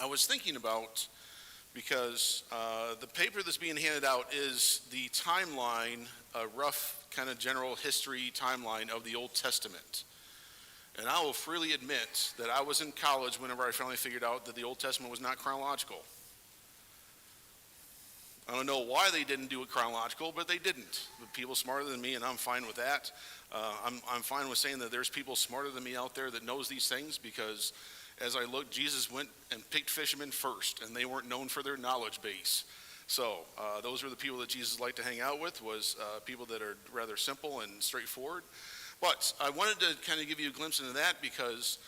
I was thinking about, because the paper that's being handed out is the timeline, a rough kind of general history timeline of the Old Testament. And I will freely admit that I was in college whenever I finally figured out that the Old Testament was not chronological. I don't know why they didn't do it chronological, but they didn't. The people smarter than me, and I'm fine with that. I'm fine with saying that there's people smarter than me out there that knows these things, because as I looked, Jesus went and picked fishermen first, and they weren't known for their knowledge base. So those were the people that Jesus liked to hang out with, was people that are rather simple and straightforward. But I wanted to kind of give you a glimpse into that because,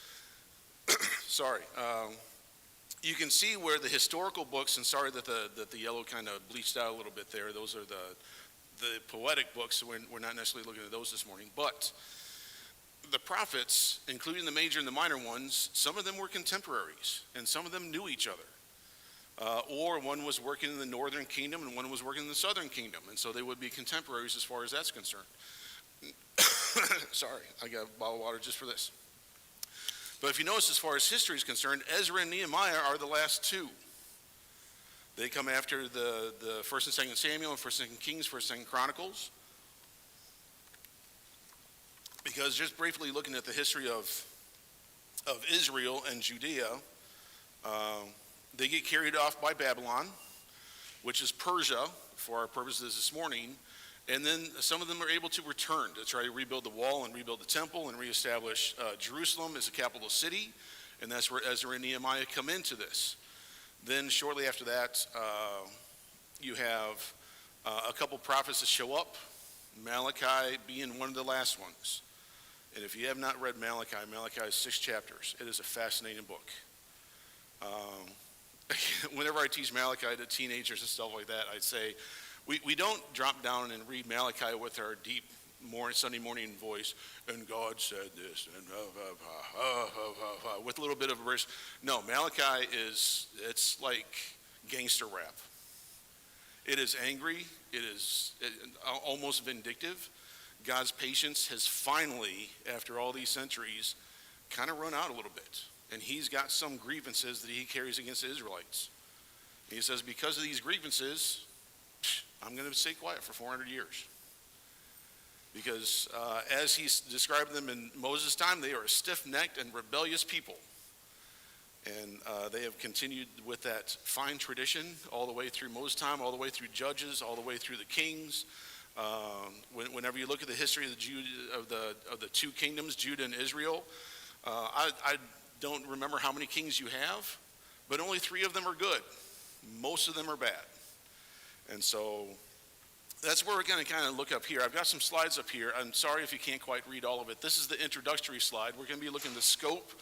you can see where the historical books, and sorry that the yellow kind of bleached out a little bit there. Those are the poetic books, so we're not necessarily looking at those this morning. But the prophets, including the major and the minor ones, some of them were contemporaries, and some of them knew each other. Or one was working in the northern kingdom, and one was working in the southern kingdom, and so they would be contemporaries as far as that's concerned. Sorry, I got a bottle of water just for this. But if you notice, as far as history is concerned, Ezra and Nehemiah are the last two. They come after the 1st and 2nd Samuel, and 1st and 2nd Kings, 1st and 2nd Chronicles. Because just briefly looking at the history of Israel and Judea, they get carried off by Babylon, which is Persia for our purposes this morning. And then some of them are able to return to try to rebuild the wall and rebuild the temple and reestablish Jerusalem as a capital city. And that's where Ezra and Nehemiah come into this. Then shortly after that, you have a couple prophets that show up, Malachi being one of the last ones. And if you have not read Malachi, Malachi is 6 chapters. It is a fascinating book. Whenever I teach Malachi to teenagers and stuff like that, I'd say, we don't drop down and read Malachi with our deep Sunday morning voice, and God said this, and with a little bit of a verse. No, Malachi it's like gangster rap. It is angry. It is almost vindictive. God's patience has finally, after all these centuries, kind of run out a little bit. And he's got some grievances that he carries against the Israelites. And he says, because of these grievances, I'm going to stay quiet for 400 years. Because as he's described them in Moses' time, they are a stiff-necked and rebellious people. And they have continued with that fine tradition all the way through Moses' time, all the way through Judges, all the way through the Kings. Whenever you look at the history of the two kingdoms, Judah and Israel, I don't remember how many kings you have, but only 3 of them are good. Most of them are bad. And so that's where we're going to kind of look up here. I've got some slides up here. I'm sorry if you can't quite read all of it. This is the introductory slide. We're going to be looking at the scope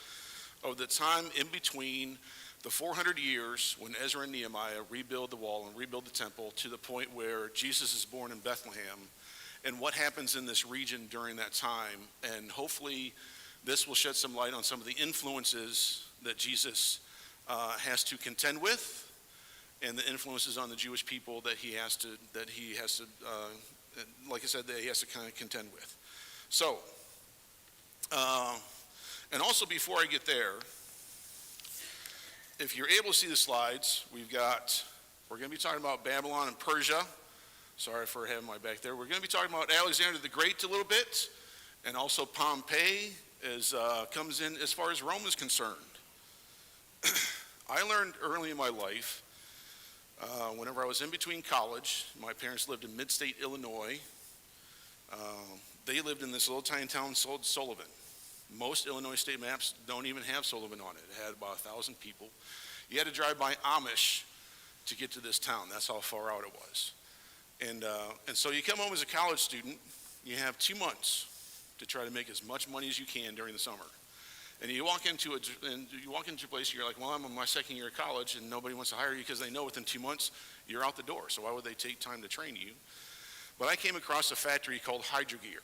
of the time in between the 400 years when Ezra and Nehemiah rebuild the wall and rebuild the temple to the point where Jesus is born in Bethlehem, and what happens in this region during that time. And hopefully this will shed some light on some of the influences that Jesus has to contend with, and the influences on the Jewish people that he has to, like I said, that he has to kind of contend with. So, and also before I get there, if you're able to see the slides, we're going to be talking about Babylon and Persia. Sorry for having my back there. We're going to be talking about Alexander the Great a little bit, and also Pompeii comes in as far as Rome is concerned. I learned early in my life, whenever I was in between college, my parents lived in mid-state Illinois. They lived in this little tiny town called Sullivan. Most Illinois state maps don't even have Sullivan on it. It had about 1,000 people. You had to drive by Amish to get to this town. That's how far out it was. And so you come home as a college student. You have 2 months to try to make as much money as you can during the summer. And you walk into a place, you're like, well, I'm in my 2nd year of college, and nobody wants to hire you because they know within 2 months you're out the door. So why would they take time to train you? But I came across a factory called Hydrogear,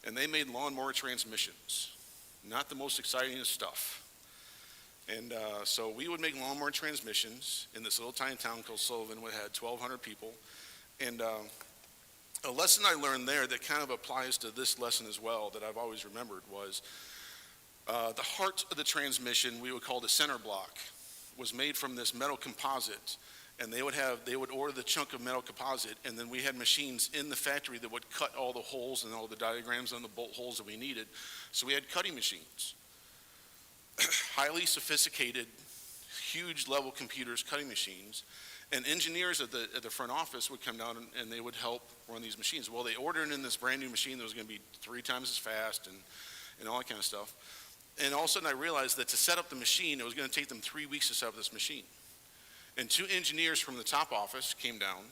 and they made lawnmower transmissions. Not the most exciting stuff. And so we would make lawnmower transmissions in this little tiny town called Sullivan, which had 1,200 people. And a lesson I learned there that kind of applies to this lesson as well, that I've always remembered, was The heart of the transmission, we would call the center block, was made from this metal composite, and they would order the chunk of metal composite, and then we had machines in the factory that would cut all the holes and all the diagrams on the bolt holes that we needed. So we had cutting machines, highly sophisticated, huge level computers, cutting machines, and engineers at the front office would come down and they would help run these machines. Well, they ordered in this brand new machine that was going to be 3 times as fast and all that kind of stuff. And all of a sudden I realized that to set up the machine, it was going to take them 3 weeks to set up this machine. And 2 engineers from the top office came down,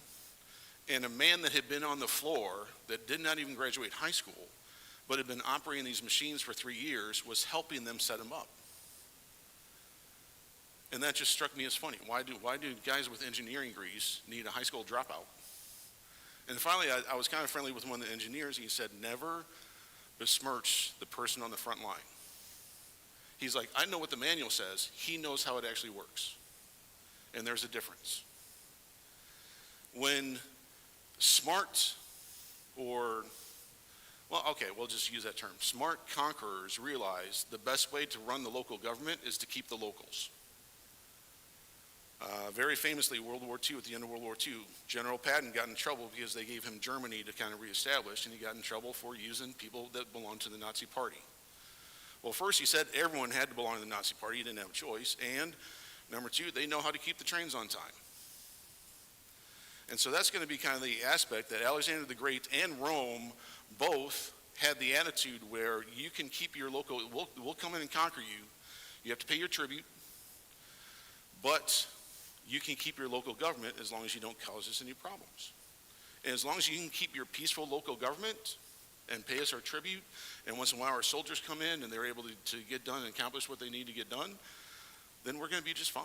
and a man that had been on the floor that did not even graduate high school, but had been operating these machines for 3 years, was helping them set them up. And that just struck me as funny. Why do guys with engineering degrees need a high school dropout? And finally, I was kind of friendly with one of the engineers. He said, never besmirch the person on the front line. He's like, I know what the manual says. He knows how it actually works. And there's a difference. When smart we'll just use that term. Smart conquerors realize the best way to run the local government is to keep the locals. Very famously, World War II, at the end of World War II, General Patton got in trouble because they gave him Germany to kind of reestablish, and he got in trouble for using people that belonged to the Nazi Party. Well, first he said everyone had to belong to the Nazi Party. He didn't have a choice. And number 2, they know how to keep the trains on time. And so that's going to be kind of the aspect that Alexander the Great and Rome both had the attitude where you can keep your local, we'll come in and conquer you. You have to pay your tribute, but you can keep your local government as long as you don't cause us any problems. And as long as you can keep your peaceful local government and pay us our tribute, and once in a while our soldiers come in and they're able to get done and accomplish what they need to get done, then we're going to be just fine.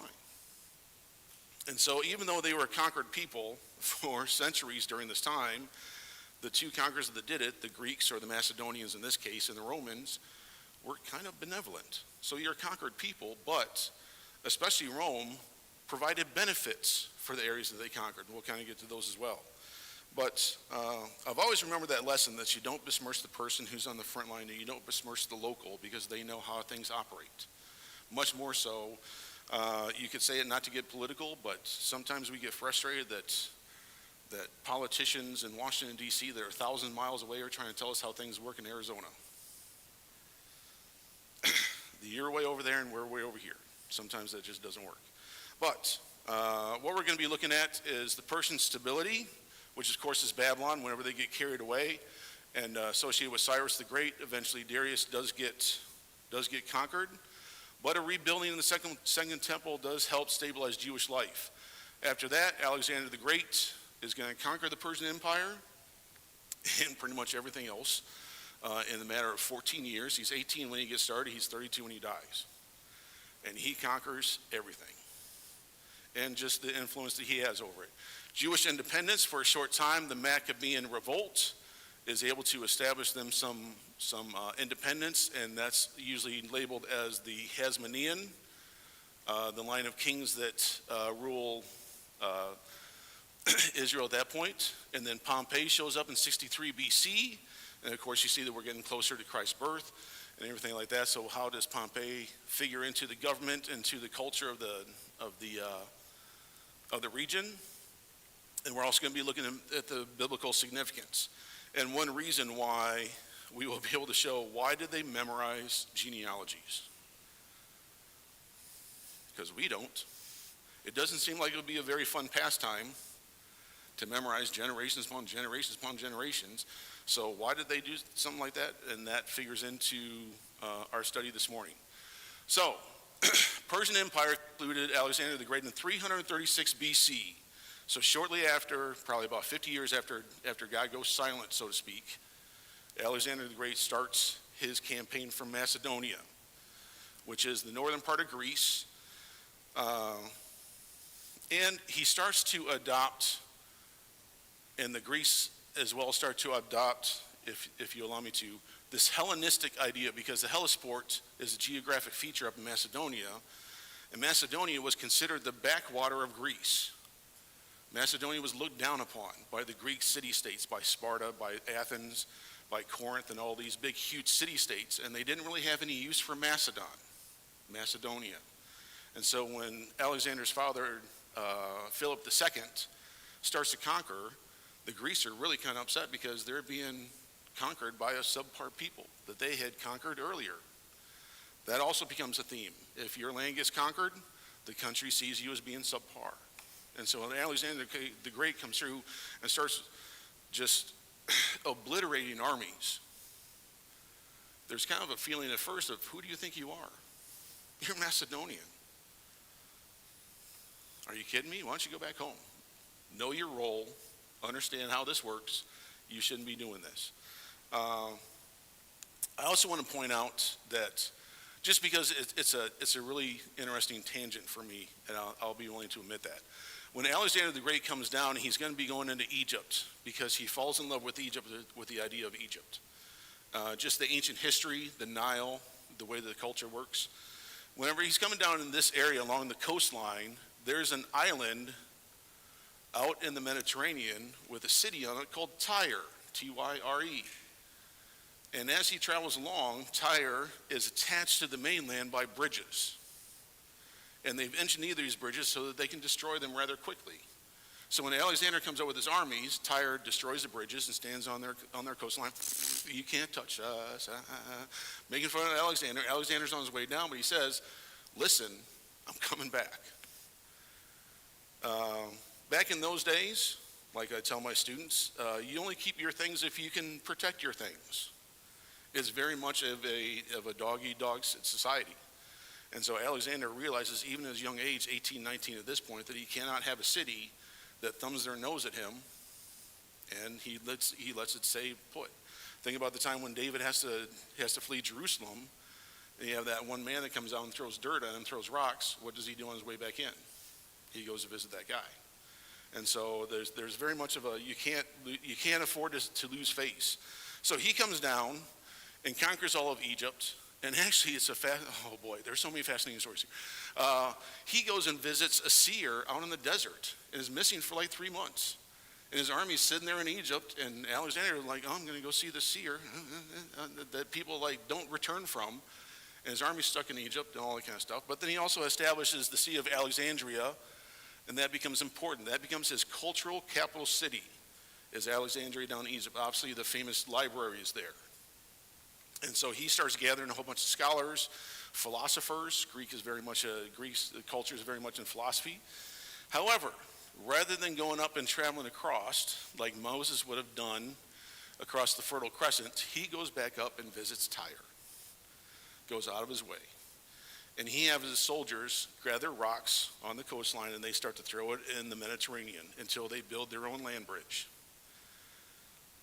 And so even though they were a conquered people for centuries during this time, the 2 conquerors that did it, the Greeks or the Macedonians in this case, and the Romans, were kind of benevolent. So you're a conquered people, but especially Rome provided benefits for the areas that they conquered. And we'll kind of get to those as well. But I've always remembered that lesson that you don't besmirch the person who's on the front line, and you don't besmirch the local, because they know how things operate. Much more so, you could say it not to get political, but sometimes we get frustrated that politicians in Washington, D.C. that are 1,000 miles away are trying to tell us how things work in Arizona. You're way over there and we're way over here. Sometimes that just doesn't work. But what we're going to be looking at is the person's stability, which of course is Babylon whenever they get carried away, and associated with Cyrus the Great. Eventually Darius does get conquered, but a rebuilding in the second temple does help stabilize Jewish life. After that, Alexander the Great is going to conquer the Persian Empire and pretty much everything else in the matter of 14 years. He's 18 when he gets started. He's 32 when he dies. And he conquers everything. And just the influence that he has over it. Jewish independence for a short time. The Maccabean revolt is able to establish them some independence, and that's usually labeled as the Hasmonean, the line of kings that rule Israel at that point. And then Pompey shows up in 63 BC, and of course you see that we're getting closer to Christ's birth and everything like that. So how does Pompey figure into the government, into the culture of the region? And we're also going to be looking at the biblical significance. And one reason why we will be able to show why did they memorize genealogies? Because we don't. It doesn't seem like it would be a very fun pastime to memorize generations upon generations upon generations. So why did they do something like that? And that figures into our study this morning. So, Persian Empire concluded Alexander the Great in 336 BC. So shortly after, probably about 50 years after God goes silent, so to speak, Alexander the Great starts his campaign from Macedonia, which is the northern part of Greece. And he starts to adopt, and the Greeks as well start to adopt, if you allow me to, this Hellenistic idea, because the Hellesport is a geographic feature up in Macedonia, and Macedonia was considered the backwater of Greece. Macedonia was looked down upon by the Greek city-states, by Sparta, by Athens, by Corinth and all these big, huge city-states, and they didn't really have any use for Macedonia. And so when Alexander's father, Philip II, starts to conquer, the Greeks are really kind of upset because they're being conquered by a subpar people that they had conquered earlier. That also becomes a theme. If your land gets conquered, the country sees you as being subpar. And so Alexander the Great comes through and starts just obliterating armies. There's kind of a feeling at first of, who do you think you are? You're Macedonian. Are you kidding me? Why don't you go back home? Know your role, understand how this works. You shouldn't be doing this. I also want to point out that just because it's a really interesting tangent for me, and I'll be willing to admit that. When Alexander the Great comes down, he's going to be going into Egypt because he falls in love with Egypt, with the idea of Egypt. Just the ancient history, the Nile, the way the culture works. Whenever he's coming down in this area along the coastline, there's an island out in the Mediterranean with a city on it called Tyre, Tyre. And as he travels along, Tyre is attached to the mainland by bridges. And they've engineered these bridges so that they can destroy them rather quickly. So when Alexander comes out with his armies, Tyre destroys the bridges and stands on their coastline. You can't touch us. Making fun of Alexander. Alexander's on his way down, but he says, listen, I'm coming back. Back in those days, like I tell my students, you only keep your things if you can protect your things. It's very much of a dog-eat-dog society. And so Alexander realizes, even at his young age, 18, 19 at this point, that he cannot have a city that thumbs their nose at him, and he lets it stay put. Think about the time when David has to flee Jerusalem, and you have that one man that comes out and throws dirt at him, throws rocks. What does he do on his way back in? He goes to visit that guy. And so there's very much of a, you can't afford to lose face. So he comes down and conquers all of Egypt. And actually, oh boy, there's so many fascinating stories here. He goes and visits a seer out in the desert and is missing for like 3 months. And his army's sitting there in Egypt, and Alexander is like, oh, I'm going to go see the seer that people like don't return from. And his army's stuck in Egypt and all that kind of stuff. But then he also establishes the Sea of Alexandria, and that becomes important. That becomes his cultural capital city, is Alexandria down in Egypt. Obviously, the famous library is there. And so he starts gathering a whole bunch of scholars, philosophers. Greek culture is very much in philosophy. However, rather than going up and traveling across, like Moses would have done across the Fertile Crescent, he goes back up and visits Tyre, goes out of his way. And he has his soldiers gather rocks on the coastline, and they start to throw it in the Mediterranean until they build their own land bridge.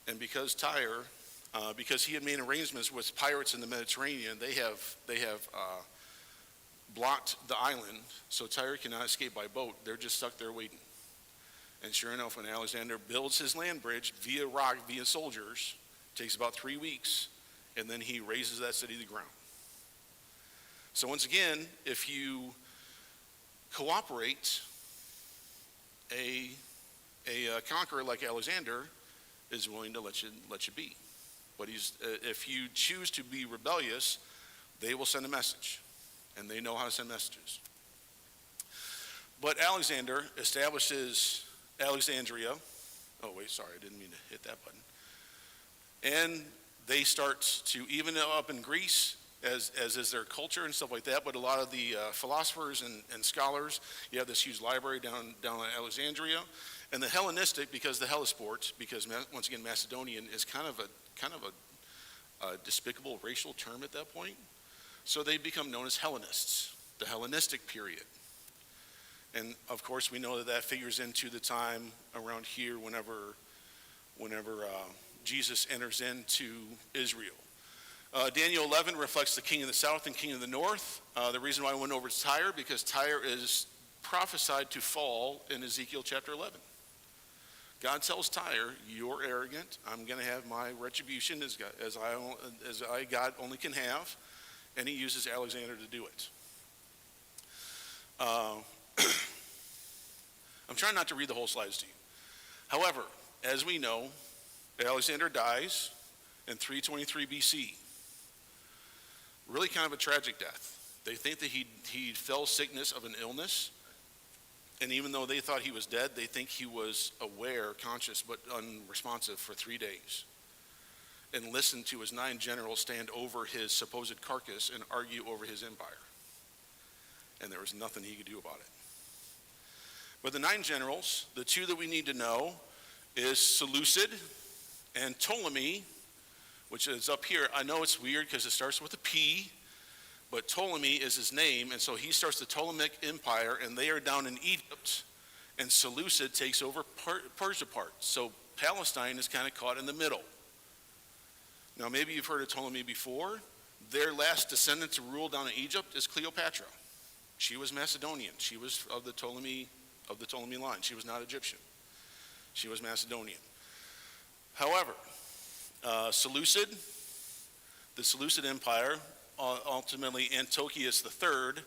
And because Tyre, because he had made arrangements with pirates in the Mediterranean, they have blocked the island, so Tyre cannot escape by boat. They're just stuck there waiting. And sure enough, when Alexander builds his land bridge via rock, via soldiers, it takes about 3 weeks, and then he razes that city to the ground. So once again, if you cooperate, a conqueror like Alexander is willing to let you be. But if you choose to be rebellious, they will send a message, and they know how to send messages. But Alexander establishes Alexandria. Oh, wait, sorry, I didn't mean to hit that button. And they start to, even up in Greece, as is their culture and stuff like that, but a lot of the philosophers and scholars, you have this huge library down in Alexandria. And the Hellenistic, because the Hellesport, because once again Macedonian is kind of a despicable racial term at that point. So they become known as Hellenists, the Hellenistic period. And of course we know that figures into the time around here whenever Jesus enters into Israel. Daniel 11 reflects the king of the south and king of the north. The reason why I went over to Tyre, because Tyre is prophesied to fall in Ezekiel chapter 11. God tells Tyre, you're arrogant. I'm going to have my retribution as I, God, only can have. And he uses Alexander to do it. I'm trying not to read the whole slides to you. However, as we know, Alexander dies. in 323 BC. Really kind of a tragic death. They think that he fell sickness of an illness, and even though they thought he was dead, they think he was aware, conscious, but unresponsive for 3 days, and listened to his 9 generals stand over his supposed carcass and argue over his empire. And there was nothing he could do about it. But the 9 generals, the 2 that we need to know is Seleucid and Ptolemy, which is up here. I know it's weird because it starts with a P, but Ptolemy is his name, and so he starts the Ptolemaic Empire, and they are down in Egypt, and Seleucid takes over Persia part. So Palestine is kind of caught in the middle. Now, maybe you've heard of Ptolemy before. Their last descendant to rule down in Egypt is Cleopatra. She was Macedonian. She was of the Ptolemy line. She was not Egyptian. She was Macedonian. However, Seleucid, the Seleucid Empire, ultimately Antiochus III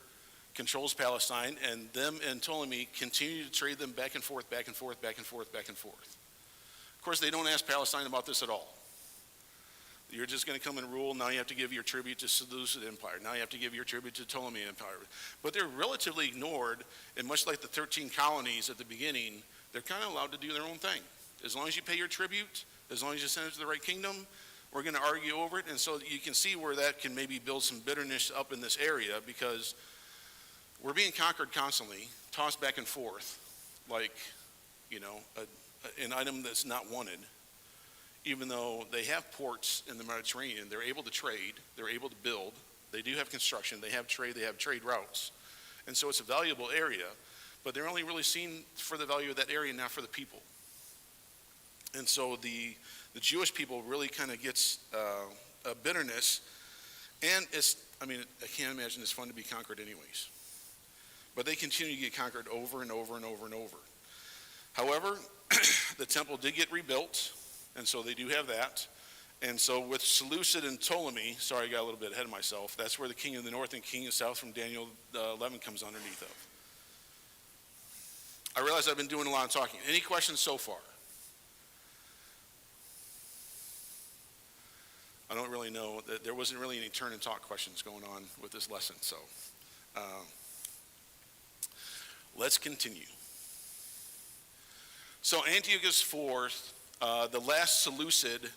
controls Palestine, and them and Ptolemy continue to trade them back and forth, back and forth, back and forth, back and forth. Of course, they don't ask Palestine about this at all. You're just going to come and rule. Now you have to give your tribute to Seleucid Empire. Now you have to give your tribute to Ptolemy Empire. But they're relatively ignored, and much like the 13 colonies at the beginning, they're kind of allowed to do their own thing. As long as you pay your tribute, as long as you send it to the right kingdom, we're going to argue over it. And so you can see where that can maybe build some bitterness up in this area, because we're being conquered constantly, tossed back and forth, like, an item that's not wanted. Even though they have ports in the Mediterranean, they're able to trade, they're able to build, they do have construction, they have trade routes. And so it's a valuable area, but they're only really seen for the value of that area, not for the people. And so the Jewish people really kind of gets a bitterness, and I can't imagine it's fun to be conquered anyways. But they continue to get conquered over and over and over and over. However, the temple did get rebuilt, and so they do have that. And so with Seleucid and Ptolemy, sorry, I got a little bit ahead of myself, that's where the king of the north and king of the south from Daniel 11 comes underneath of. I realize I've been doing a lot of talking. Any questions so far? I don't really know. There wasn't really any turn and talk questions going on with this lesson, so let's continue. So Antiochus IV, the last Seleucid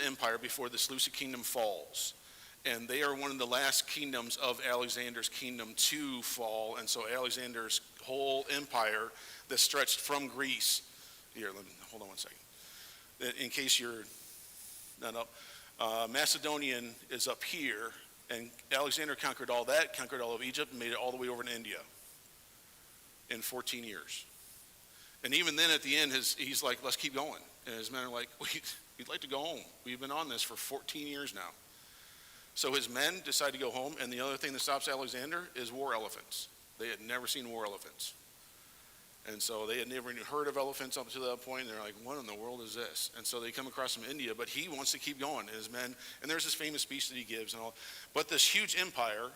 empire before the Seleucid kingdom falls. And they are one of the last kingdoms of Alexander's kingdom to fall. And so Alexander's whole empire that stretched from Greece. Here, hold on one second. In case you're not up. Macedonian is up here. And Alexander conquered all of Egypt, and made it all the way over to India in 14 years. And even then at the end, he's like, let's keep going. And his men are like, we'd like to go home. We've been on this for 14 years now. So his men decide to go home, and the other thing that stops Alexander is war elephants. They had never seen war elephants. And so they had never even heard of elephants up to that point. And they're like, what in the world is this? And so they come across from India, but he wants to keep going, and his men, and there's this famous speech that he gives and all. But this huge empire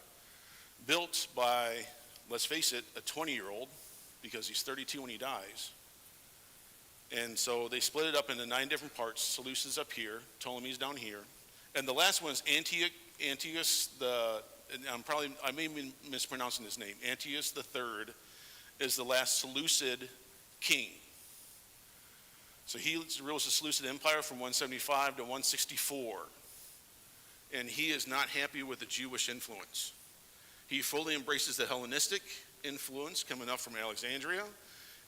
built by, let's face it, a 20-year-old, because he's 32 when he dies. And so they split it up into 9 different parts. Seleucid's up here, Ptolemy's down here. And the last one is Antiochus, I may be mispronouncing his name. Antiochus III is the last Seleucid king. So he rules the Seleucid Empire from 175 to 164. And he is not happy with the Jewish influence. He fully embraces the Hellenistic influence coming up from Alexandria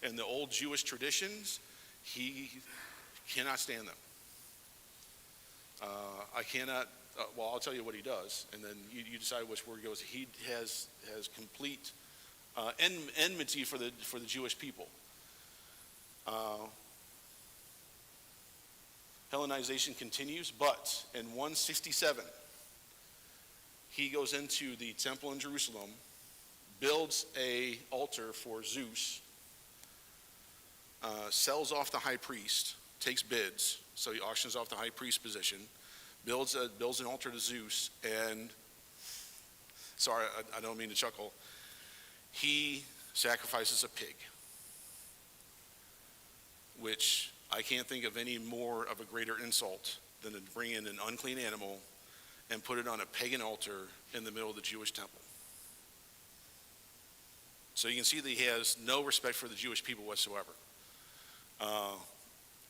and the old Jewish traditions. He cannot stand them. I'll tell you what he does, and then you decide which word goes. He has complete enmity for the Jewish people. Hellenization continues, but in 167, he goes into the temple in Jerusalem, builds an altar for Zeus, sells off the high priest, takes bids, so he auctions off the high priest position, builds an altar to Zeus, and, sorry, I don't mean to chuckle, he sacrifices a pig, which I can't think of any more of a greater insult than to bring in an unclean animal and put it on a pagan altar in the middle of the Jewish temple. So you can see that he has no respect for the Jewish people whatsoever.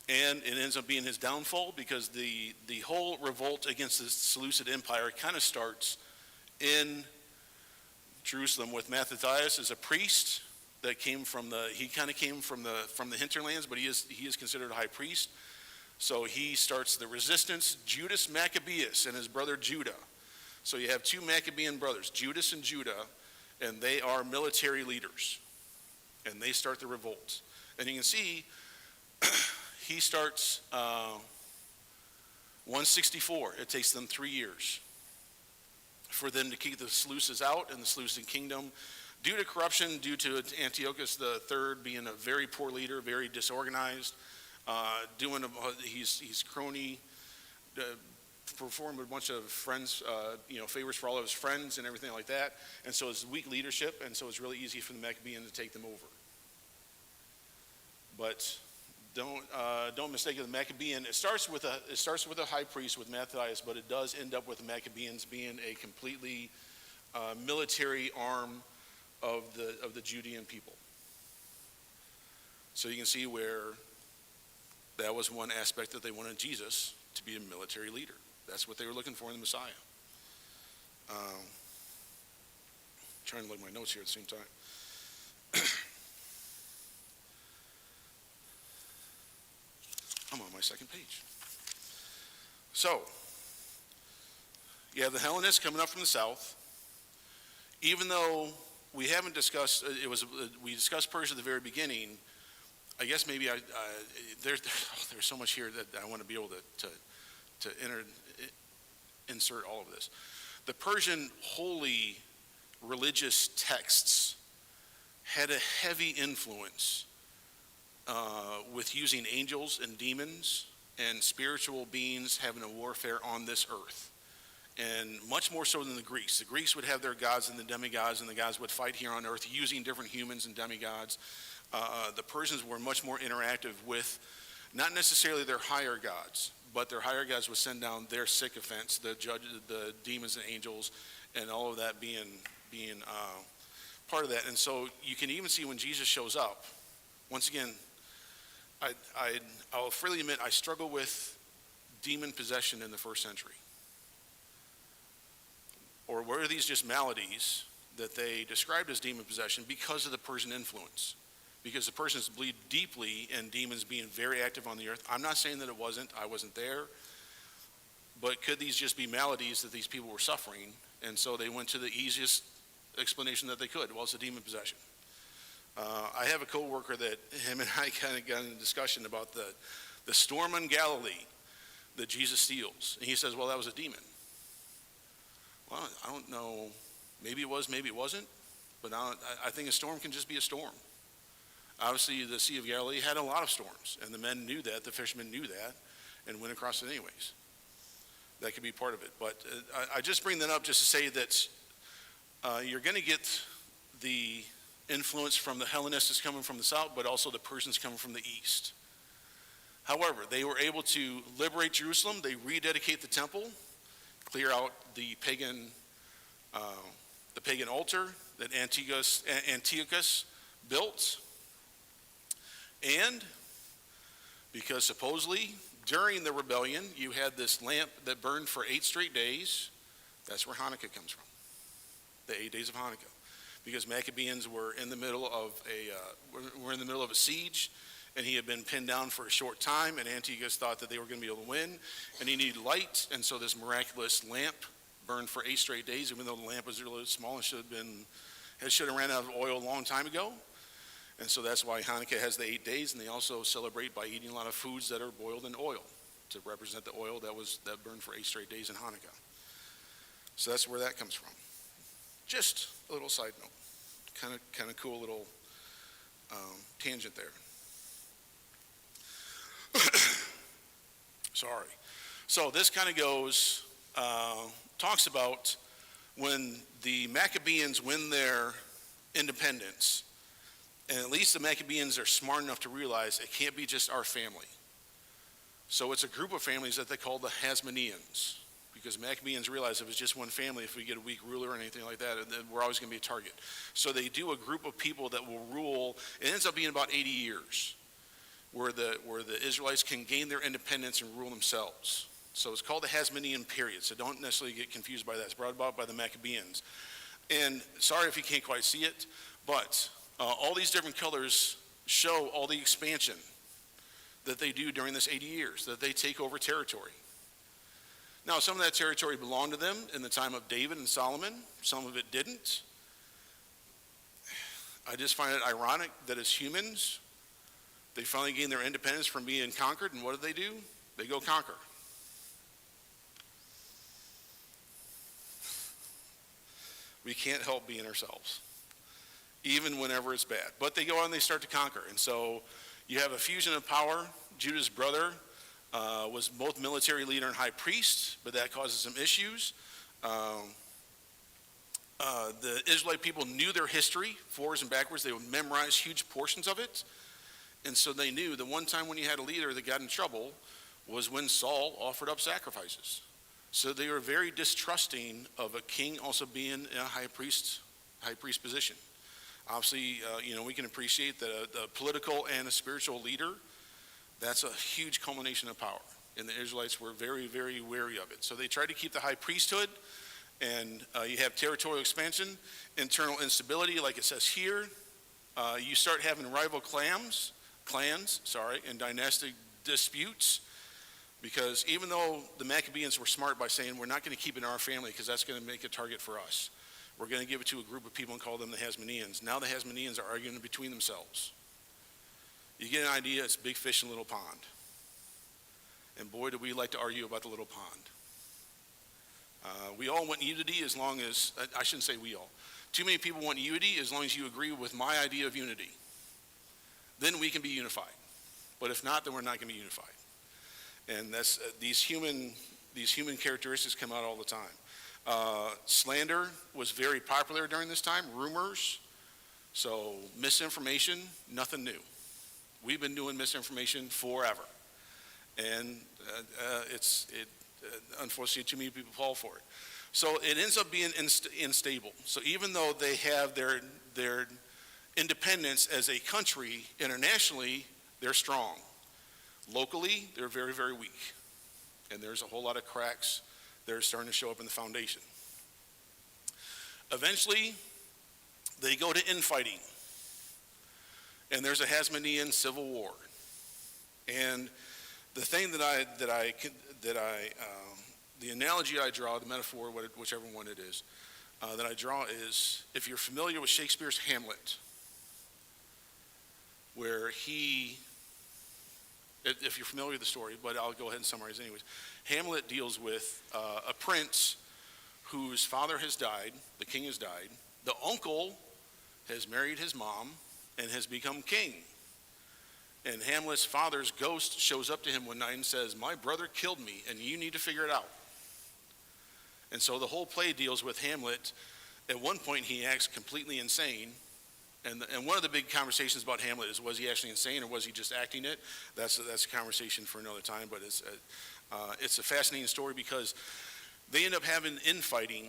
And it ends up being his downfall, because the whole revolt against the Seleucid Empire kind of starts in Jerusalem with Mattathias as a priest that came from the hinterlands, but he is considered a high priest. So he starts the resistance. Judas Maccabeus and his brother Judah. So you have two Maccabean brothers, Judas and Judah, and they are military leaders, and they start the revolt. And you can see he starts 164. It takes them 3 years for them to keep the Seleucids out in the Seleucid kingdom due to corruption, due to Antiochus III being a very poor leader, very disorganized, he's crony, performed a bunch of favors for all of his friends and everything like that. And so it's weak leadership, and so it's really easy for the Maccabeans to take them over. But don't mistake the Maccabean. It starts with a high priest with Matthias, but it does end up with the Maccabeans being a completely military arm of the Judean people. So you can see where that was one aspect that they wanted Jesus to be, a military leader. That's what they were looking for in the Messiah. Trying to look at my notes here at the same time. I'm on my second page. So, you have the Hellenists coming up from the south. Even though we haven't discussed, we discussed Persia at the very beginning, I guess maybe there's so much here that I want to be able to insert all of this. The Persian holy religious texts had a heavy influence with using angels and demons and spiritual beings having a warfare on this earth. And much more so than the Greeks. The Greeks would have their gods and the demigods, and the gods would fight here on earth using different humans and demigods. The Persians were much more interactive with not necessarily their higher gods, but their higher gods would send down their sycophants, the demons and angels, and all of that being part of that. And so you can even see when Jesus shows up, once again, I'll freely admit I struggle with demon possession in the first century. Or were these just maladies that they described as demon possession because of the Persian influence? Because the Persians believed deeply in demons being very active on the earth. I'm not saying that it wasn't. I wasn't there. But could these just be maladies that these people were suffering? And so they went to the easiest explanation that they could. Well, it's a demon possession. I have a coworker that him and I kind of got in a discussion about the storm in Galilee that Jesus steals. And he says, well, that was a demon. Well, I don't know. Maybe it was, maybe it wasn't. But I think a storm can just be a storm. Obviously, the Sea of Galilee had a lot of storms, and the men knew that, the fishermen knew that, and went across it anyways. That could be part of it. But I just bring that up just to say that you're going to get the influence from the Hellenists coming from the south, but also the Persians coming from the east. However, they were able to liberate Jerusalem. They rededicate the temple, clear out the pagan altar that Antiochus built. And because supposedly during the rebellion, you had this lamp that burned for 8 straight days. That's where Hanukkah comes from, the 8 days of Hanukkah. Because Maccabeans were in the middle of a siege, and he had been pinned down for a short time, and Antiochus thought that they were going to be able to win, and he needed light, and so this miraculous lamp burned for 8 straight days, even though the lamp was really small and should have ran out of oil a long time ago. And so that's why Hanukkah has the 8 days, and they also celebrate by eating a lot of foods that are boiled in oil to represent the oil that burned for 8 straight days in Hanukkah. So that's where that comes from. Just a little side note, kind of cool little tangent there. Sorry. So this kind of goes, talks about when the Maccabeans win their independence, and at least the Maccabeans are smart enough to realize it can't be just our family. So it's a group of families that they call the Hasmoneans, because Maccabeans realized if it's just one family, if we get a weak ruler or anything like that, then we're always going to be a target. So they do a group of people that will rule. It ends up being about 80 years where the Israelites can gain their independence and rule themselves. So it's called the Hasmonean period, so don't necessarily get confused by that. It's brought about by the Maccabeans. And sorry if you can't quite see it, but all these different colors show all the expansion that they do during this 80 years, that they take over territory. Now, some of that territory belonged to them in the time of David and Solomon. Some of it didn't. I just find it ironic that as humans, they finally gain their independence from being conquered, and what do? They go conquer. We can't help being ourselves, even whenever it's bad. But they go out and they start to conquer. And so you have a fusion of power. Judah's brother was both military leader and high priest, but that causes some issues. The Israelite people knew their history, forwards and backwards. They would memorize huge portions of it. And so they knew the one time when you had a leader that got in trouble was when Saul offered up sacrifices. So they were very distrusting of a king also being in a high priest position. Obviously, we can appreciate that a political and a spiritual leader, that's a huge culmination of power. And the Israelites were very, very wary of it. So they tried to keep the high priesthood, and you have territorial expansion, internal instability, like it says here. You start having rival clans, and dynastic disputes, because even though the Maccabees were smart by saying, we're not going to keep it in our family because that's going to make a target for us. We're going to give it to a group of people and call them the Hasmoneans. Now the Hasmoneans are arguing between themselves. You get an idea, it's big fish in a little pond. And boy, do we like to argue about the little pond. We all want unity as long as, I shouldn't say we all. Too many people want unity as long as you agree with my idea of unity. Then we can be unified. But if not, then we're not going to be unified. And that's these human characteristics come out all the time. Slander was very popular during this time, rumors. So misinformation, nothing new. We've been doing misinformation forever. And unfortunately, too many people fall for it. So it ends up being unstable. So even though they have their independence as a country, internationally, they're strong. Locally, they're very, very weak. And there's a whole lot of cracks that are starting to show up in the foundation. Eventually, they go to infighting. And there's a Hasmonean civil war. And the thing the analogy I draw, the metaphor, whichever one it is, that I draw is, if you're familiar with Shakespeare's Hamlet, where if you're familiar with the story, but I'll go ahead and summarize anyways. Hamlet deals with a prince whose father has died, the king has died. The uncle has married his mom and has become king. And Hamlet's father's ghost shows up to him one night and says, my brother killed me and you need to figure it out. And so the whole play deals with Hamlet. At one point he acts completely insane. And one of the big conversations about Hamlet is, was he actually insane or was he just acting it? That's a conversation for another time, but it's a fascinating story because they end up having infighting,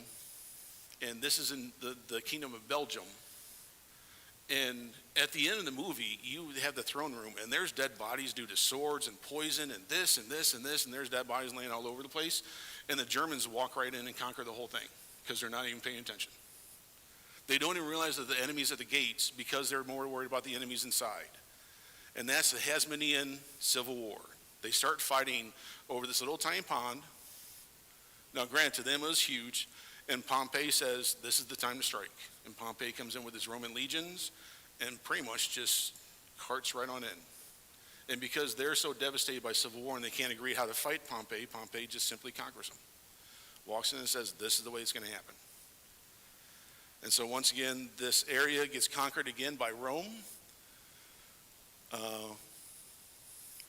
and this is in the Kingdom of Belgium. And at the end of the movie, you have the throne room, and there's dead bodies due to swords and poison and this and this and this, and there's dead bodies laying all over the place. And the Germans walk right in and conquer the whole thing because they're not even paying attention. They don't even realize that the enemy's at the gates because they're more worried about the enemies inside. And that's the Hasmonean Civil War. They start fighting over this little tiny pond. Now, granted, to them it was huge. And Pompey says, this is the time to strike. And Pompey comes in with his Roman legions and pretty much just carts right on in. And because they're so devastated by civil war and they can't agree how to fight Pompey, Pompey just simply conquers them. Walks in and says, this is the way it's going to happen. And so once again, this area gets conquered again by Rome.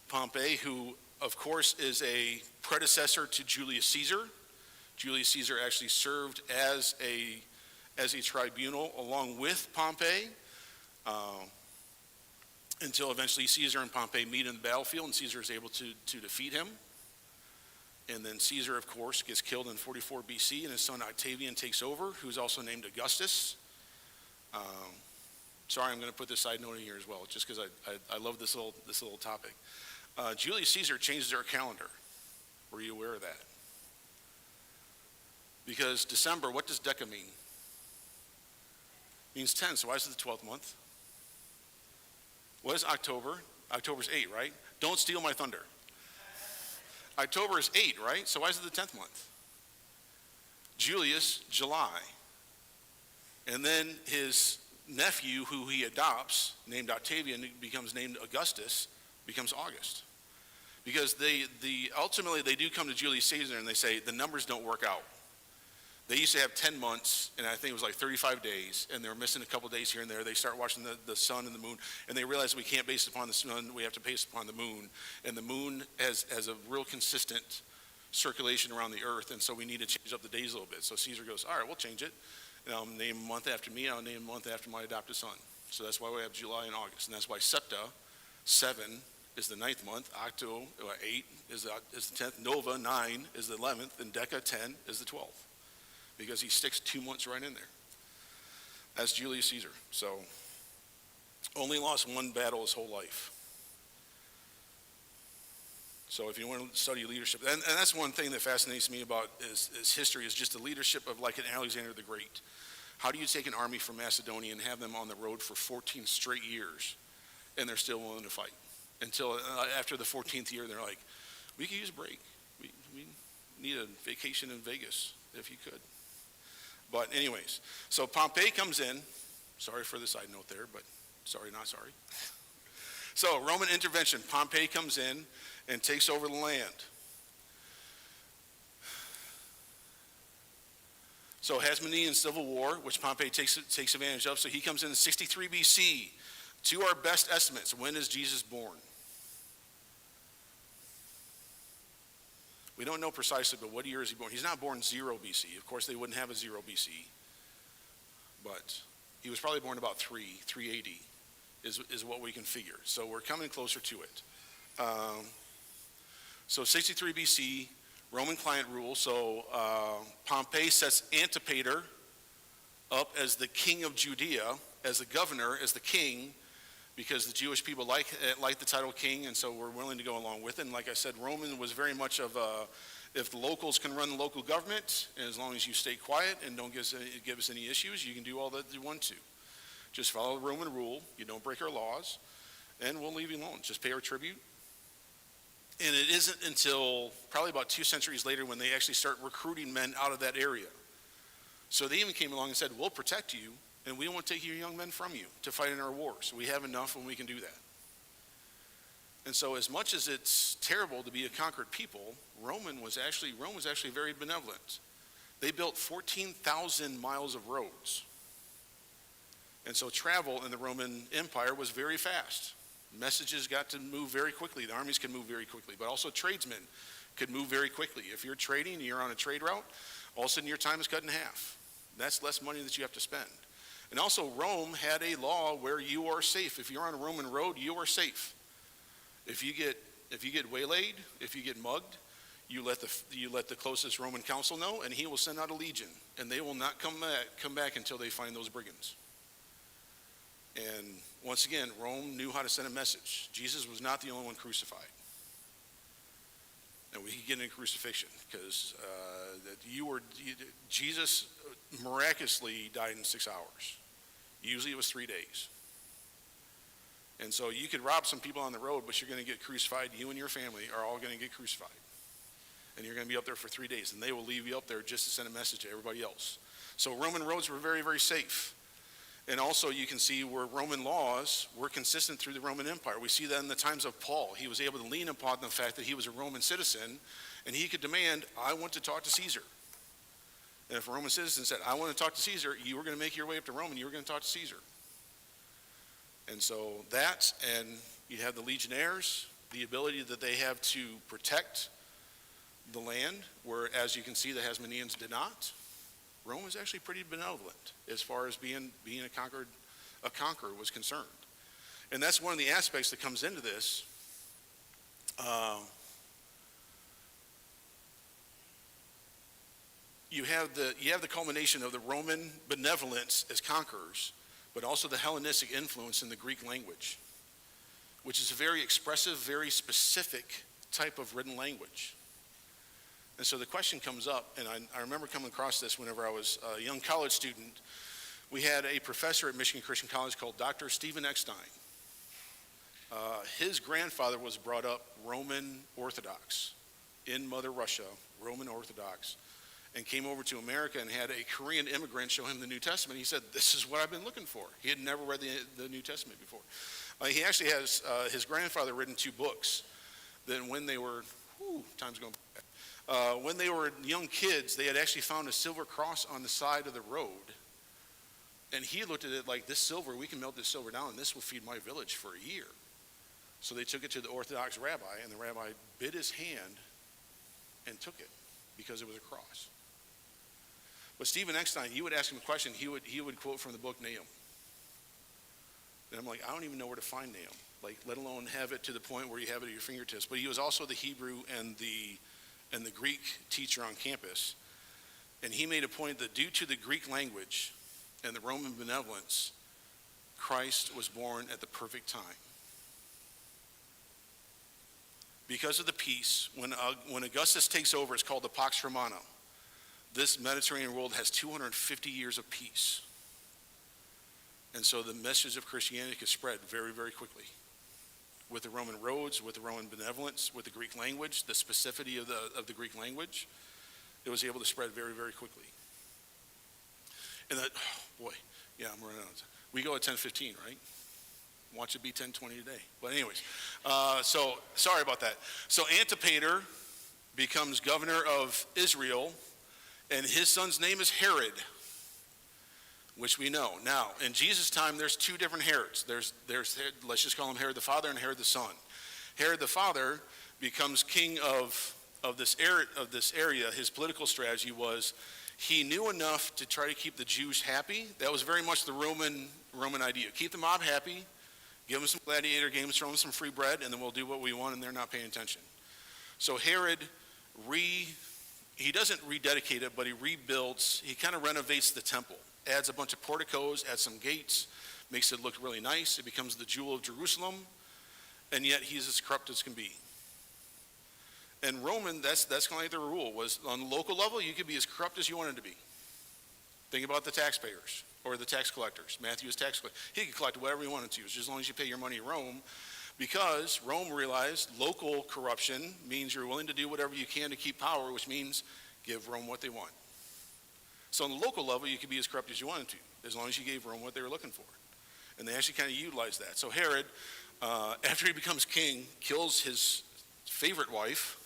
Pompey, who of course is a predecessor to Julius Caesar. Julius Caesar actually served as a tribunal along with Pompey. until eventually Caesar and Pompey meet in the battlefield, and Caesar is able to defeat him. And then Caesar, of course, gets killed in 44 BC, and his son Octavian takes over, who's also named Augustus. Sorry, I'm going to put this side note in here as well, just because I love this little topic. Julius Caesar changes our calendar. Were you aware of that? Because December, what does Deca mean? It means 10, so why is it the 12th month? What is October? October's 8, right? Don't steal my thunder. October is 8, right? So why is it the 10th month? Julius, July. And then his nephew, who he adopts, named Octavian, becomes named Augustus, becomes August. Because ultimately they do come to Julius Caesar and they say the numbers don't work out. They used to have 10 months, and I think it was like 35 days, and they were missing a couple days here and there. They start watching the sun and the moon, and they realize we can't base it upon the sun, we have to base it upon the moon. And the moon has a real consistent circulation around the earth, and so we need to change up the days a little bit. So Caesar goes, all right, we'll change it. And I'll name a month after me, I'll name a month after my adopted son. So that's why we have July and August, and that's why Septa, 7, is the 9th month, Octo, 8 is the 10th, Nova, 9 is the 11th, and Deca, 10 is the 12th. Because he sticks 2 months right in there. That's Julius Caesar. So, only lost one battle his whole life. So if you want to study leadership, and that's one thing that fascinates me about is history, is just the leadership of like an Alexander the Great. How do you take an army from Macedonia and have them on the road for 14 straight years, and they're still willing to fight? Until after the 14th year, they're like, we could use a break. We need a vacation in Vegas, if you could. But anyways, so Pompey comes in. Sorry for the side note there, but sorry, not sorry. So Roman intervention. Pompey comes in and takes over the land. So Hasmonean Civil War, which Pompey takes advantage of. So he comes in 63 BC. To our best estimates, when is Jesus born? We don't know precisely, but what year is he born? He's not born 0 BC. Of course, they wouldn't have a 0 BC. But he was probably born about 380 is what we can figure. So we're coming closer to it. So 63 BC, Roman client rule. So Pompey sets Antipater up as the king of Judea, as the governor, as the king, because the Jewish people like the title king, and so we're willing to go along with it. And like I said, Roman was very much of if the locals can run the local government, and as long as you stay quiet and don't give us any issues, you can do all that you want to. Just follow the Roman rule. You don't break our laws, and we'll leave you alone. Just pay our tribute. And it isn't until probably about 2 centuries later when they actually start recruiting men out of that area. So they even came along and said, we'll protect you, and we won't take your young men from you to fight in our wars. We have enough and we can do that. And so as much as it's terrible to be a conquered people, Rome was actually very benevolent. They built 14,000 miles of roads. And so travel in the Roman Empire was very fast. Messages got to move very quickly. The armies could move very quickly, but also tradesmen could move very quickly. If you're trading and you're on a trade route, all of a sudden your time is cut in half. That's less money that you have to spend. And also Rome had a law where you are safe. If you're on a Roman road, you are safe. If you get waylaid, if you get mugged, you let the closest Roman consul know, and he will send out a legion, and they will not come back until they find those brigands. And once again, Rome knew how to send a message. Jesus was not the only one crucified. And we could get into crucifixion because Jesus miraculously died in 6 hours. Usually it was 3 days. And so you could rob some people on the road, but you're going to get crucified. You and your family are all going to get crucified. And you're going to be up there for 3 days, and they will leave you up there just to send a message to everybody else. So Roman roads were very, very safe. And also you can see where Roman laws were consistent through the Roman Empire. We see that in the times of Paul. He was able to lean upon the fact that he was a Roman citizen, and he could demand, I want to talk to Caesar. And if a Roman citizen said, I want to talk to Caesar, you were going to make your way up to Rome and you were going to talk to Caesar. And so that, and you have the legionnaires, the ability that they have to protect the land, where, as you can see, the Hasmoneans did not. Rome was actually pretty benevolent as far as being a conqueror was concerned. And that's one of the aspects that comes into this. You have the culmination of the Roman benevolence as conquerors, but also the Hellenistic influence in the Greek language, which is a very expressive, very specific type of written language. And so the question comes up, and I remember coming across this whenever I was a young college student. We had a professor at Michigan Christian College called Dr. Stephen Eckstein. His grandfather was brought up Roman Orthodox in Mother Russia, Roman Orthodox, and came over to America and had a Korean immigrant show him the New Testament. He said, "This is what I've been looking for." He had never read the New Testament before. He actually has his grandfather written 2 books. Then when they were, time's going back. When they were young kids, they had actually found a silver cross on the side of the road. And he looked at it like, this silver, we can melt this silver down, and this will feed my village for a year. So they took it to the Orthodox rabbi, and the rabbi bit his hand and took it because it was a cross. But Stephen Eckstein, you would ask him a question, he would quote from the book Nahum. And I'm like, I don't even know where to find Nahum, like, let alone have it to the point where you have it at your fingertips. But he was also the Hebrew and the Greek teacher on campus. And he made a point that due to the Greek language and the Roman benevolence, Christ was born at the perfect time. Because of the peace, when Augustus takes over, it's called the Pax Romana. This Mediterranean world has 250 years of peace. And so the message of Christianity could spread very, very quickly. With the Roman roads, with the Roman benevolence, with the Greek language, the specificity of the Greek language, it was able to spread very, very quickly. And that, I'm running out of time. We go at 10:15, right? Watch it be 10:20 today. But anyways, so sorry about that. So Antipater becomes governor of Israel, and his son's name is Herod, which we know. Now, in Jesus' time, there's 2 different Herods. There's let's just call him Herod the father and Herod the son. Herod the father becomes king of this area. His political strategy was he knew enough to try to keep the Jews happy. That was very much the Roman idea. Keep the mob happy, give them some gladiator games, throw them some free bread, and then we'll do what we want, and they're not paying attention. So Herod he doesn't rededicate it, but he rebuilds, he kind of renovates the temple, adds a bunch of porticos, adds some gates, makes it look really nice. It becomes the jewel of Jerusalem, and yet he's as corrupt as can be. And Roman, that's kind of like the rule, was on the local level, you could be as corrupt as you wanted to be. Think about the taxpayers or the tax collectors. Matthew was tax collector. He could collect whatever he wanted to, just as long as you pay your money to Rome, because Rome realized local corruption means you're willing to do whatever you can to keep power, which means give Rome what they want. So on the local level, you could be as corrupt as you wanted to, as long as you gave Rome what they were looking for. And they actually kind of utilized that. So Herod, after he becomes king, kills his favorite wife,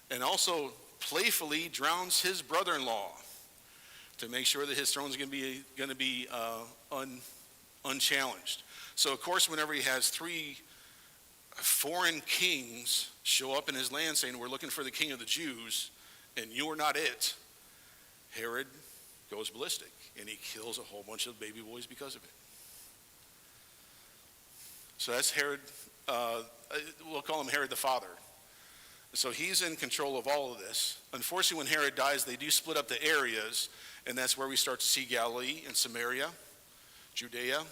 and also playfully drowns his brother-in-law to make sure that his throne is going to be unchallenged. So of course, whenever he has 3 foreign kings show up in his land saying, "We're looking for the king of the Jews, and you are not it," Herod goes ballistic, and he kills a whole bunch of baby boys because of it. So that's Herod. We'll call him Herod the father. So he's in control of all of this. Unfortunately, when Herod dies, they do split up the areas, and that's where we start to see Galilee and Samaria, Judea.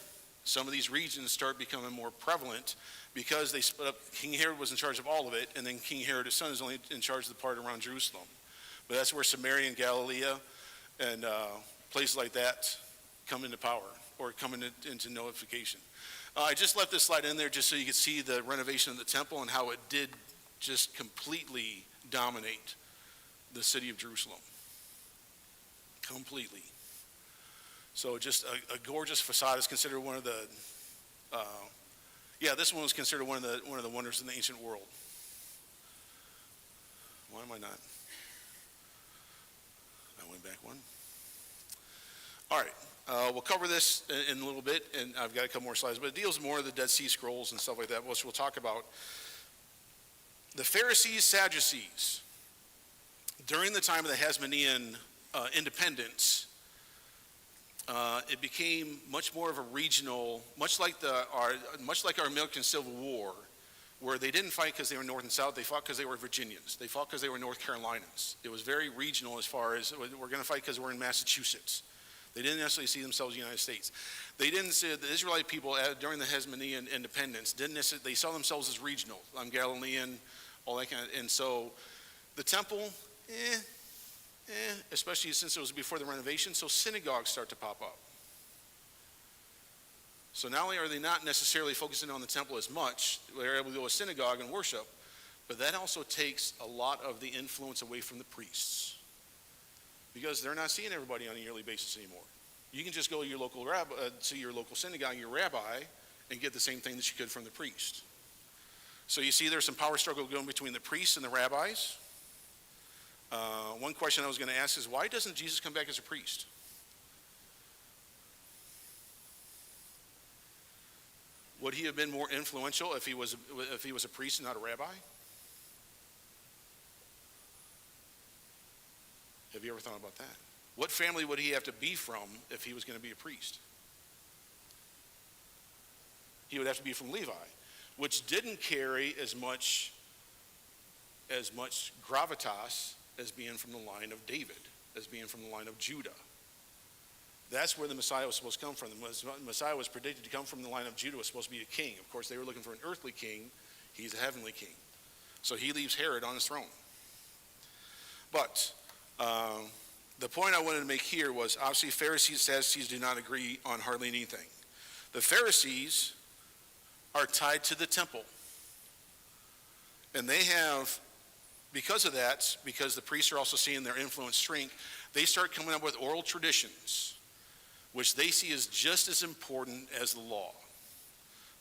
Some of these regions start becoming more prevalent because they split up. King Herod was in charge of all of it, and then King Herod, his son, is only in charge of the part around Jerusalem. But that's where Samaria and Galilee and places like that come into power or come into notification. I just left this slide in there just so you could see the renovation of the temple and how it did just completely dominate the city of Jerusalem. Completely. So just a gorgeous facade. Is considered one of the, this one was considered one of the wonders in the ancient world. Why am I not? I went back one. All right, we'll cover this in a little bit, and I've got a couple more slides, but it deals more of the Dead Sea Scrolls and stuff like that, which we'll talk about. The Pharisees, Sadducees, during the time of the Hasmonean independence, it became much more of a regional, much like our American Civil War, where they didn't fight because they were North and South. They fought because they were Virginians. They fought because they were North Carolinians. It was very regional as far as we're going to fight because we're in Massachusetts. They didn't necessarily see themselves in the United States. They didn't see the Israelite people during the Hasmonean independence. They saw themselves as regional. I'm Galilean, all that kind of. And so the temple, especially since it was before the renovation, so synagogues start to pop up. So not only are they not necessarily focusing on the temple as much, they're able to go to a synagogue and worship, but that also takes a lot of the influence away from the priests, because they're not seeing everybody on a yearly basis anymore. You can just go to your local synagogue, your rabbi, and get the same thing that you could from the priest. So you see there's some power struggle going between the priests and the rabbis. One question I was going to ask is, why doesn't Jesus come back as a priest? Would he have been more influential if he was a priest and not a rabbi? Have you ever thought about that? What family would he have to be from if he was going to be a priest? He would have to be from Levi, which didn't carry as much gravitas as being from the line of David, as being from the line of Judah. That's where the Messiah was supposed to come from. The Messiah was predicted to come from the line of Judah, was supposed to be a king. Of course, they were looking for an earthly king. He's a heavenly king. So he leaves Herod on his throne. But the point I wanted to make here was, obviously, Pharisees and Sadducees do not agree on hardly anything. The Pharisees are tied to the temple. And they have, because of that, because the priests are also seeing their influence shrink, they start coming up with oral traditions, which they see as just as important as the law.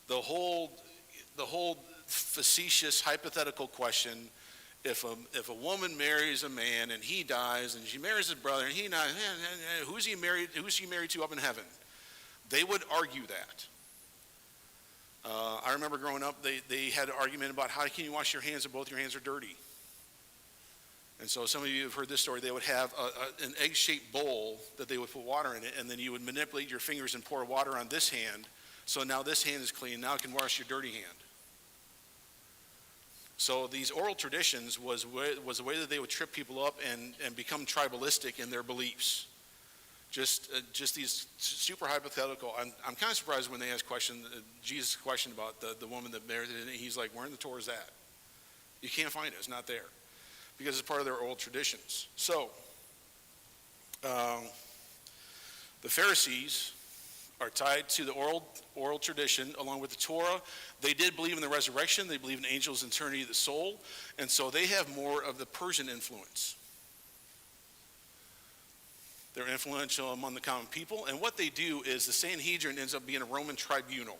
The whole facetious hypothetical question, if a woman marries a man and he dies and she marries his brother and he dies, who's she married to up in heaven? They would argue that. I remember growing up, they had an argument about how can you wash your hands if both your hands are dirty. And so some of you have heard this story. They would have an egg-shaped bowl that they would put water in it, and then you would manipulate your fingers and pour water on this hand. So now this hand is clean. Now it can wash your dirty hand. So these oral traditions was a way that they would trip people up and become tribalistic in their beliefs. Just these super hypothetical. I'm kind of surprised when they ask Jesus' question about the woman that married, and he's like, where in the Torah is that? You can't find it. It's not there, because it's part of their old traditions. So, the Pharisees are tied to the oral tradition along with the Torah. They did believe in the resurrection. They believe in angels and eternity of the soul. And so they have more of the Persian influence. They're influential among the common people. And what they do is the Sanhedrin ends up being a Roman tribunal.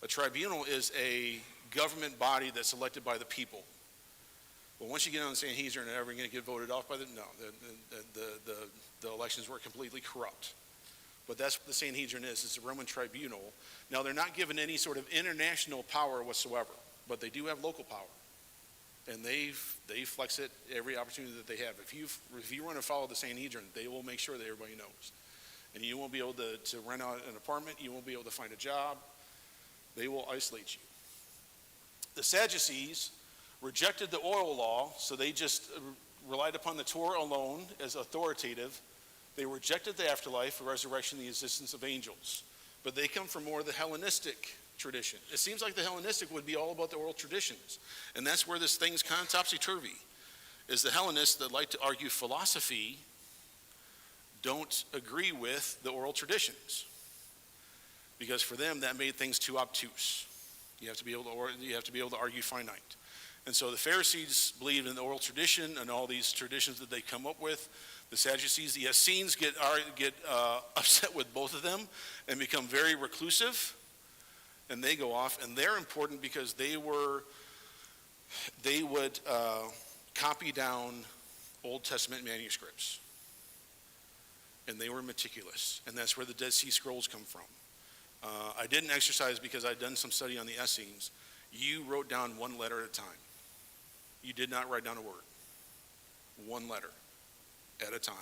A tribunal is a government body that's elected by the people. But once you get on the Sanhedrin, are ever going to get voted off by them? No, the elections were completely corrupt. But that's what the Sanhedrin is. It's a Roman tribunal. Now, they're not given any sort of international power whatsoever, but they do have local power. And they flex it every opportunity that they have. If you want to follow the Sanhedrin, they will make sure that everybody knows. And you won't be able to rent out an apartment. You won't be able to find a job. They will isolate you. The Sadducees rejected the oral law, so they just relied upon the Torah alone as authoritative. They rejected the afterlife, the resurrection, the existence of angels. But they come from more of the Hellenistic tradition. It seems like the Hellenistic would be all about the oral traditions. And that's where this thing's kind of topsy-turvy, is the Hellenists that like to argue philosophy don't agree with the oral traditions. Because for them, that made things too obtuse. You have to be able to argue finite. And so the Pharisees believed in the oral tradition and all these traditions that they come up with. The Sadducees, the Essenes get upset with both of them and become very reclusive. And they go off, and they're important because they would copy down Old Testament manuscripts. And they were meticulous. And that's where the Dead Sea Scrolls come from. I didn't exercise because I'd done some study on the Essenes. You wrote down one letter at a time. You did not write down a word. One letter at a time.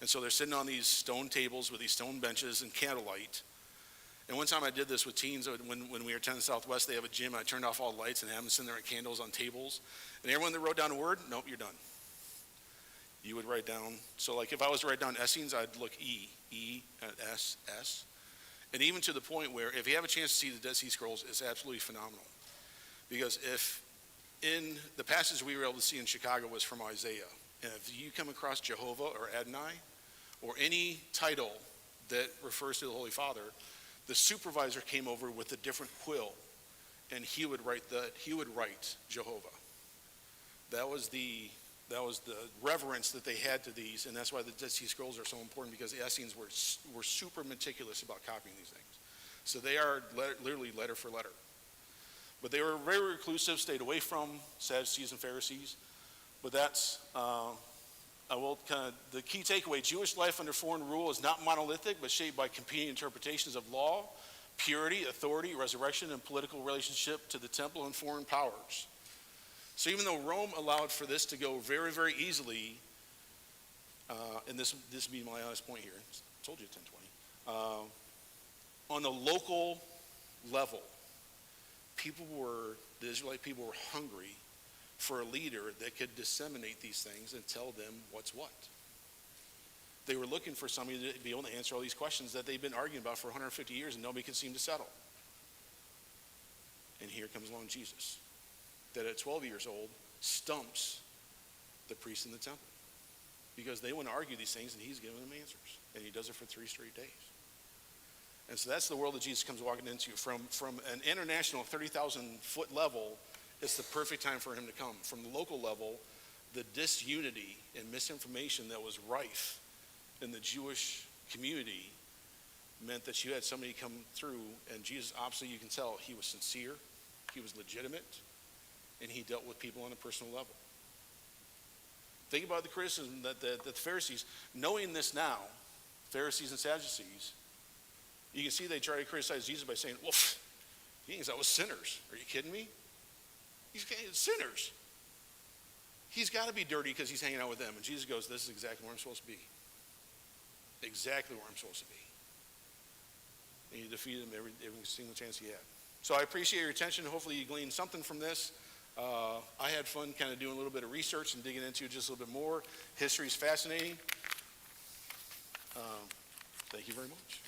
And so they're sitting on these stone tables with these stone benches and candlelight. And one time I did this with teens when we were attending Southwest. They have a gym. I turned off all the lights and had them sitting there with candles on tables. And everyone that wrote down a word, nope, you're done. You would write down, so like if I was to write down Essenes, I'd look E, S, S. And even to the point where if you have a chance to see the Dead Sea Scrolls, it's absolutely phenomenal. Because if in the passage we were able to see in Chicago was from Isaiah, and if you come across Jehovah or Adonai or any title that refers to the Holy Father, the supervisor came over with a different quill, and he would write Jehovah. That was the reverence that they had to these, and that's why the Dead Sea Scrolls are so important, because the Essenes were super meticulous about copying these things. So they are literally letter for letter. But they were very reclusive, stayed away from Sadducees and Pharisees. But that's, the key takeaway: Jewish life under foreign rule is not monolithic, but shaped by competing interpretations of law, purity, authority, resurrection, and political relationship to the temple and foreign powers. So even though Rome allowed for this to go very, very easily, and this would be my last point here, I told you 10:20, on the local level, the Israelite people were hungry for a leader that could disseminate these things and tell them what's what. They were looking for somebody to be able to answer all these questions that they've been arguing about for 150 years and nobody could seem to settle. And here comes along Jesus, that at 12 years old stumps the priests in the temple, because they want to argue these things and he's giving them answers, and he does it for 3 straight days. And so that's the world that Jesus comes walking into. From an international 30,000 foot level, it's the perfect time for him to come. From the local level, the disunity and misinformation that was rife in the Jewish community meant that you had somebody come through, and Jesus, obviously you can tell he was sincere, he was legitimate, and he dealt with people on a personal level. Think about the criticism that the Pharisees, knowing this now, Pharisees and Sadducees, you can see they try to criticize Jesus by saying, well, he hangs out with sinners. Are you kidding me? He's sinners. He's got to be dirty because he's hanging out with them. And Jesus goes, this is exactly where I'm supposed to be. Exactly where I'm supposed to be. And he defeated him every single chance he had. So I appreciate your attention. Hopefully you gleaned something from this. I had fun kind of doing a little bit of research and digging into it just a little bit more. History is fascinating. Thank you very much.